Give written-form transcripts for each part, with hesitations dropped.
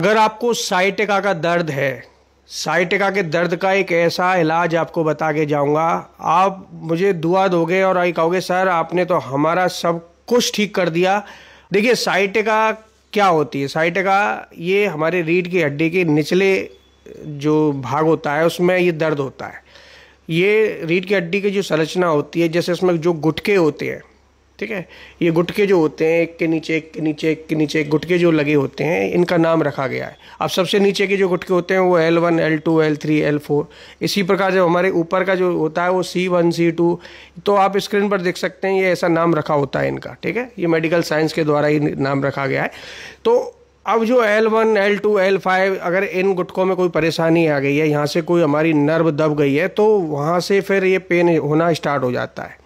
अगर आपको साइटिका का दर्द है, साइटिका के दर्द का एक ऐसा इलाज आपको बता के जाऊंगा, आप मुझे दुआ दोगे और आई कहोगे सर आपने तो हमारा सब कुछ ठीक कर दिया। देखिए साइटिका क्या होती है। साइटिका ये हमारे रीढ़ की हड्डी के निचले जो भाग होता है उसमें ये दर्द होता है। ये रीढ़ की हड्डी की जो संरचना होती है, जैसे उसमें जो गुटके होते हैं, ठीक है, ये गुटके जो होते हैं एक के नीचे एक के नीचे एक के नीचे एक गुटके जो लगे होते हैं, इनका नाम रखा गया है। अब सबसे नीचे के जो गुटके होते हैं वो L1 L2 L3 L4, इसी प्रकार जब हमारे ऊपर का जो होता है वो C1 C2, तो आप स्क्रीन पर देख सकते हैं ये ऐसा नाम रखा होता है इनका, ठीक है, ये मेडिकल साइंस के द्वारा ही नाम रखा गया है। तो अब जो L1 L2 L5 अगर इन गुटकों में कोई परेशानी आ गई है, यहाँ से कोई हमारी नर्व दब गई है, तो वहाँ से फिर ये पेन होना स्टार्ट हो जाता है।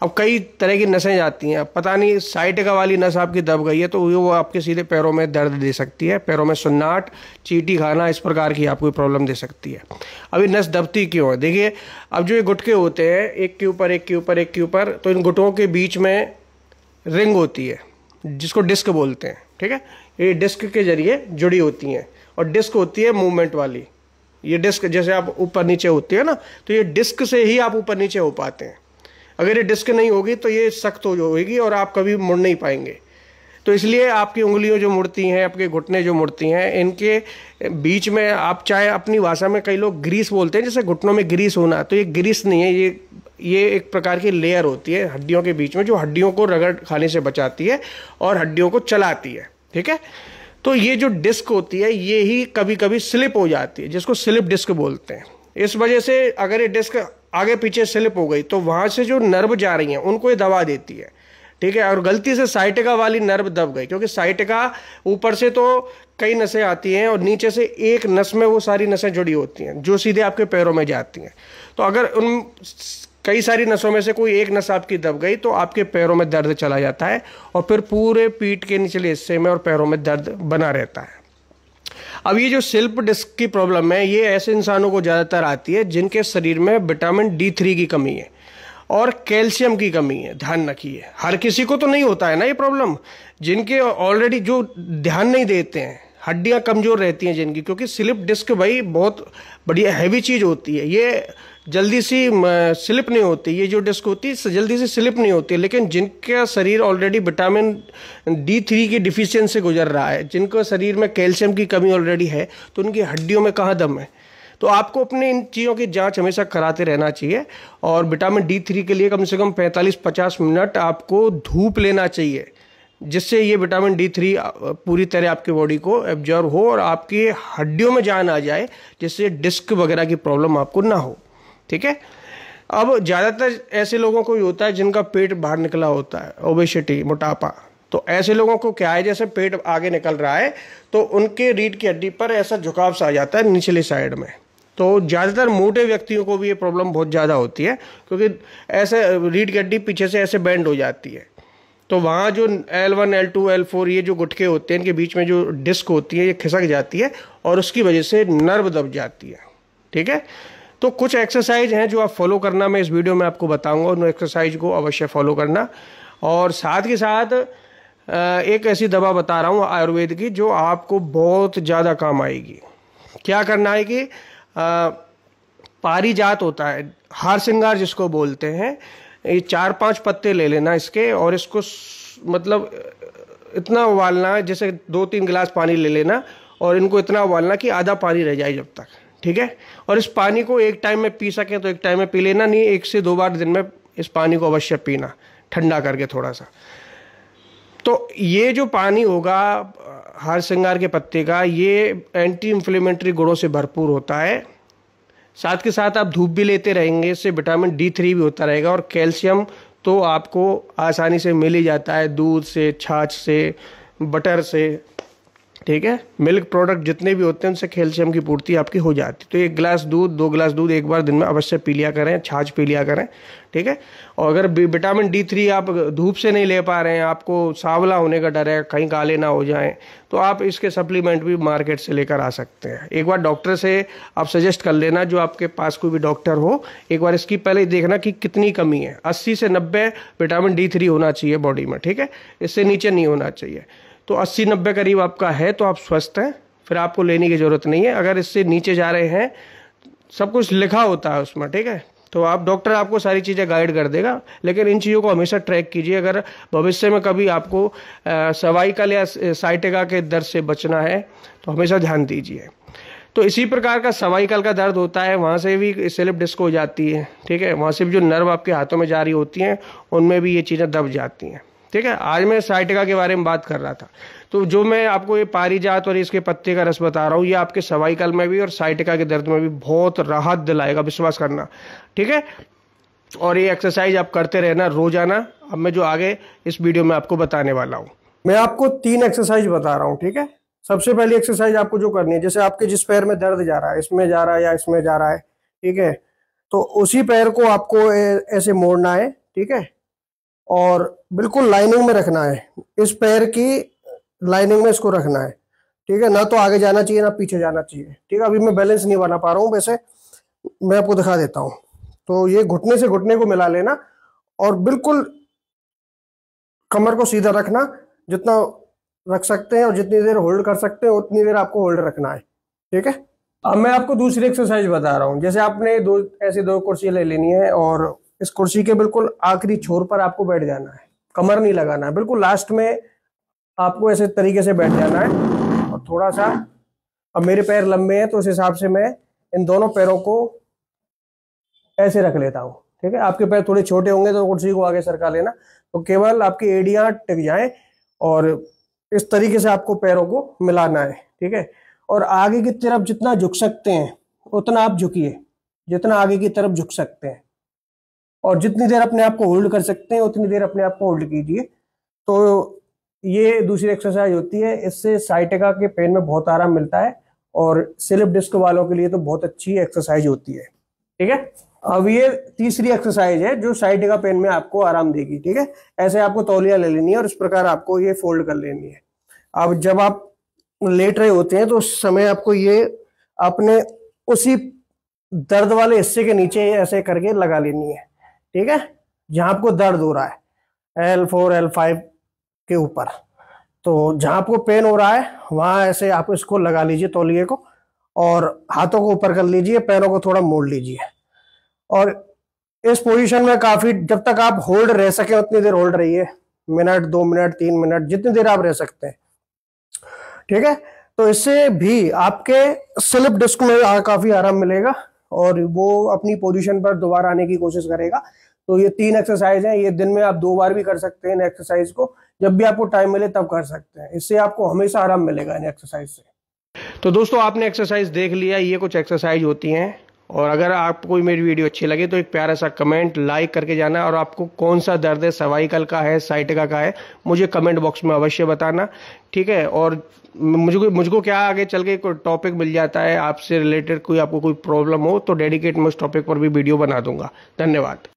अब कई तरह की नसें जाती हैं, पता नहीं साइटिका वाली नस आपकी दब गई है तो वो आपके सीधे पैरों में दर्द दे सकती है, पैरों में सुन्नाट, चींटी खाना, इस प्रकार की आपको प्रॉब्लम दे सकती है। अब ये नस दबती क्यों है? देखिए अब जो ये गुटके होते हैं एक के ऊपर एक के ऊपर एक के ऊपर, तो इन गुटकों के बीच में रिंग होती है जिसको डिस्क बोलते हैं, ठीक है, ये डिस्क के जरिए जुड़ी होती हैं और डिस्क होती है मूवमेंट वाली। ये डिस्क जैसे आप ऊपर नीचे होती है ना, तो ये डिस्क से ही आप ऊपर नीचे हो पाते हैं। अगर ये डिस्क नहीं होगी तो ये सख्त हो जाएगी और आप कभी मुड़ नहीं पाएंगे। तो इसलिए आपकी उंगलियों जो मुड़ती हैं, आपके घुटने जो मुड़ती हैं, इनके बीच में आप चाहे अपनी भाषा में कई लोग ग्रीस बोलते हैं, जैसे घुटनों में ग्रीस होना, तो ये ग्रीस नहीं है, ये एक प्रकार की लेयर होती है हड्डियों के बीच में जो हड्डियों को रगड़ खाने से बचाती है और हड्डियों को चलाती है, ठीक है। तो ये जो डिस्क होती है ये ही कभी कभी स्लिप हो जाती है, जिसको स्लिप डिस्क बोलते हैं। इस वजह से अगर ये डिस्क आगे पीछे स्लिप हो गई तो वहां से जो नर्व जा रही हैं उनको ये दबा देती है, ठीक है। और गलती से साइटिका वाली नर्व दब गई, क्योंकि साइटिका ऊपर से तो कई नसें आती हैं और नीचे से एक नस में वो सारी नसें जुड़ी होती हैं जो सीधे आपके पैरों में जाती हैं। तो अगर उन कई सारी नसों में से कोई एक नस आपकी दब गई तो आपके पैरों में दर्द चला जाता है और फिर पूरे पीठ के निचले हिस्से में और पैरों में दर्द बना रहता है। अब ये जो स्लिप डिस्क की प्रॉब्लम है ये ऐसे इंसानों को ज़्यादातर आती है जिनके शरीर में विटामिन D3 की कमी है और कैल्शियम की कमी है। ध्यान रखिए, हर किसी को तो नहीं होता है ना ये प्रॉब्लम, जिनके ऑलरेडी जो ध्यान नहीं देते हैं, हड्डियां कमज़ोर रहती हैं जिनकी, क्योंकि स्लिप डिस्क भाई बहुत बढ़िया हैवी चीज़ होती है, ये जल्दी सी स्लिप नहीं होती, ये जो डिस्क होती है जल्दी से स्लिप नहीं होती। लेकिन जिनका शरीर ऑलरेडी विटामिन D3 की डिफिशियंसी से गुजर रहा है, जिनका शरीर में कैल्शियम की कमी ऑलरेडी है, तो उनकी हड्डियों में कहाँ दम है। तो आपको अपने इन चीज़ों की जांच हमेशा कराते रहना चाहिए और विटामिन D3 के लिए कम से कम 45-50 मिनट आपको धूप लेना चाहिए, जिससे ये विटामिन D3 पूरी तरह आपकी बॉडी को एब्जॉर्ब हो और आपकी हड्डियों में जान आ जाए, जिससे डिस्क वगैरह की प्रॉब्लम आपको ना हो, ठीक है। अब ज़्यादातर ऐसे लोगों को ही होता है जिनका पेट बाहर निकला होता है, ओबेसिटी, मोटापा। तो ऐसे लोगों को क्या है, जैसे पेट आगे निकल रहा है तो उनके रीढ़ की हड्डी पर ऐसा झुकाव सा आ जाता है निचली साइड में। तो ज़्यादातर मोटे व्यक्तियों को भी ये प्रॉब्लम बहुत ज़्यादा होती है, क्योंकि ऐसे रीढ़ की हड्डी पीछे से ऐसे बेंड हो जाती है। तो वहाँ जो L1 L2 L4 ये जो गुटके होते हैं, इनके बीच में जो डिस्क होती है ये खिसक जाती है और उसकी वजह से नर्व दब जाती है, ठीक है। तो कुछ एक्सरसाइज हैं जो आप फॉलो करना, मैं इस वीडियो में आपको बताऊंगा, उन एक्सरसाइज को अवश्य फॉलो करना। और साथ के साथ एक ऐसी दवा बता रहा हूँ आयुर्वेद की जो आपको बहुत ज़्यादा काम आएगी। क्या करना है कि पारिजात होता है, हार श्रृंगार जिसको बोलते हैं, ये 4-5 पत्ते ले लेना इसके और इसको मतलब इतना उबालना, जैसे 2-3 गिलास पानी ले लेना और इनको इतना उबालना कि आधा पानी रह जाए जब तक, ठीक है। और इस पानी को एक टाइम में पी सकें तो एक टाइम में पी लेना, नहीं 1 से 2 बार दिन में इस पानी को अवश्य पीना, ठंडा करके थोड़ा सा। तो ये जो पानी होगा हार श्रृंगार के पत्ते का, ये एंटी इन्फ्लेमेटरी गुणों से भरपूर होता है। साथ के साथ आप धूप भी लेते रहेंगे, इससे विटामिन D3 भी होता रहेगा और कैल्शियम तो आपको आसानी से मिल ही जाता है, दूध से, छाछ से, बटर से, ठीक है। मिल्क प्रोडक्ट जितने भी होते हैं उनसे कैल्शियम की पूर्ति आपकी हो जाती है। तो 1 गिलास दूध, 2 गिलास दूध एक बार दिन में अवश्य पी लिया करें, छाछ पी लिया करें, ठीक है। और अगर विटामिन D3 आप धूप से नहीं ले पा रहे हैं, आपको सांवला होने का डर है, कहीं काले ना हो जाएं, तो आप इसके सप्लीमेंट भी मार्केट से लेकर आ सकते हैं। एक बार डॉक्टर से आप सजेस्ट कर लेना, जो आपके पास कोई भी डॉक्टर हो, एक बार इसकी पहले देखना कि कितनी कमी है। 80 से 90 विटामिन D3 होना चाहिए बॉडी में, ठीक है, इससे नीचे नहीं होना चाहिए। तो 80-90 करीब आपका है तो आप स्वस्थ हैं, फिर आपको लेने की ज़रूरत नहीं है। अगर इससे नीचे जा रहे हैं, सब कुछ लिखा होता है उसमें, ठीक है, तो आप डॉक्टर आपको सारी चीज़ें गाइड कर देगा। लेकिन इन चीज़ों को हमेशा ट्रैक कीजिए। अगर भविष्य में कभी आपको सर्वाइकल या साइटिका के दर्द से बचना है तो हमेशा ध्यान दीजिए। तो इसी प्रकार का सर्वाइकल का दर्द होता है, वहाँ से भी स्लिप डिस्क हो जाती है, ठीक है, वहाँ से भी जो नर्व आपके हाथों में जारी होती हैं उनमें भी ये चीज़ें दब जाती हैं, ठीक है। आज मैं साइटिका के बारे में बात कर रहा था, तो जो मैं आपको ये पारिजात और इसके पत्ते का रस बता रहा हूँ, ये आपके सर्वाइकल में भी और साइटिका के दर्द में भी बहुत राहत दिलाएगा, विश्वास करना, ठीक है। और ये एक्सरसाइज आप करते रहना रोजाना। अब मैं जो आगे इस वीडियो में आपको बताने वाला हूँ, मैं आपको 3 एक्सरसाइज बता रहा हूँ, ठीक है। सबसे पहली एक्सरसाइज आपको जो करनी है, जैसे आपके जिस पैर में दर्द जा रहा है, इसमें जा रहा है या इसमें जा रहा है, ठीक है, तो उसी पैर को आपको ऐसे मोड़ना है, ठीक है, और बिल्कुल लाइनिंग में रखना है, इस पैर की लाइनिंग में इसको रखना है, ठीक है, ना तो आगे जाना चाहिए ना पीछे जाना चाहिए, ठीक है। अभी मैं बैलेंस नहीं बना पा रहा हूँ, वैसे मैं आपको दिखा देता हूँ। तो ये घुटने से घुटने को मिला लेना और बिल्कुल कमर को सीधा रखना, जितना रख सकते हैं और जितनी देर होल्ड कर सकते हैं उतनी देर आपको होल्ड रखना है, ठीक है। अब मैं आपको दूसरी एक्सरसाइज बता रहा हूँ। जैसे आपने ऐसी दो कुर्सियां ले लेनी है और इस कुर्सी के बिल्कुल आखिरी छोर पर आपको बैठ जाना है, कमर नहीं लगाना है, बिल्कुल लास्ट में आपको ऐसे तरीके से बैठ जाना है। और थोड़ा सा, अब मेरे पैर लंबे हैं तो उस हिसाब से मैं इन दोनों पैरों को ऐसे रख लेता हूँ, ठीक है। आपके पैर थोड़े छोटे होंगे तो कुर्सी को आगे सरका लेना, तो केवल आपकी एड़ियां टिक जाएं और इस तरीके से आपको पैरों को मिलाना है, ठीक है। और आगे की तरफ जितना झुक सकते हैं उतना आप झुकिए, जितना आगे की तरफ झुक सकते हैं, और जितनी देर अपने आप को होल्ड कर सकते हैं उतनी देर अपने आप को होल्ड कीजिए। तो ये दूसरी एक्सरसाइज होती है, इससे साइटिका के पेन में बहुत आराम मिलता है और स्लिप डिस्क वालों के लिए तो बहुत अच्छी एक्सरसाइज होती है, ठीक है। अब ये तीसरी एक्सरसाइज है जो साइटिका पेन में आपको आराम देगी, ठीक है। ऐसे आपको तौलिया ले लेनी है और इस प्रकार आपको ये फोल्ड कर लेनी है। अब जब आप लेट रहे होते हैं तो उस समय आपको ये अपने उसी दर्द वाले हिस्से के नीचे ऐसे करके लगा लेनी है, ठीक है, जहां आपको दर्द हो रहा है, L4 L5 के ऊपर। तो जहां आपको पेन हो रहा है वहां ऐसे आप इसको लगा लीजिए तौलिए को, और हाथों को ऊपर कर लीजिए, पैरों को थोड़ा मोड़ लीजिए, और इस पोजीशन में काफी, जब तक आप होल्ड रह सके उतनी देर होल्ड रहिए, मिनट 2 मिनट 3 मिनट जितनी देर आप रह सकते हैं, ठीक है। तो इससे भी आपके स्लिप डिस्क में काफी आराम मिलेगा और वो अपनी पोजीशन पर दोबारा आने की कोशिश करेगा। तो ये 3 एक्सरसाइज हैं, ये दिन में आप 2 बार भी कर सकते हैं इन एक्सरसाइज को, जब भी आपको टाइम मिले तब कर सकते हैं। इससे आपको हमेशा आराम मिलेगा इन एक्सरसाइज से। तो दोस्तों आपने एक्सरसाइज देख लिया, ये कुछ एक्सरसाइज होती हैं। और अगर आपको मेरी वीडियो अच्छी लगे तो एक प्यारा सा कमेंट लाइक करके जाना, और आपको कौन सा दर्द है, सर्वाइकल का है, साइटिका का है, मुझे कमेंट बॉक्स में अवश्य बताना, ठीक है। और मुझको क्या आगे चल के कोई टॉपिक मिल जाता है आपसे रिलेटेड, कोई आपको कोई प्रॉब्लम हो तो डेडिकेट मैं उस टॉपिक पर भी वीडियो बना दूंगा। धन्यवाद।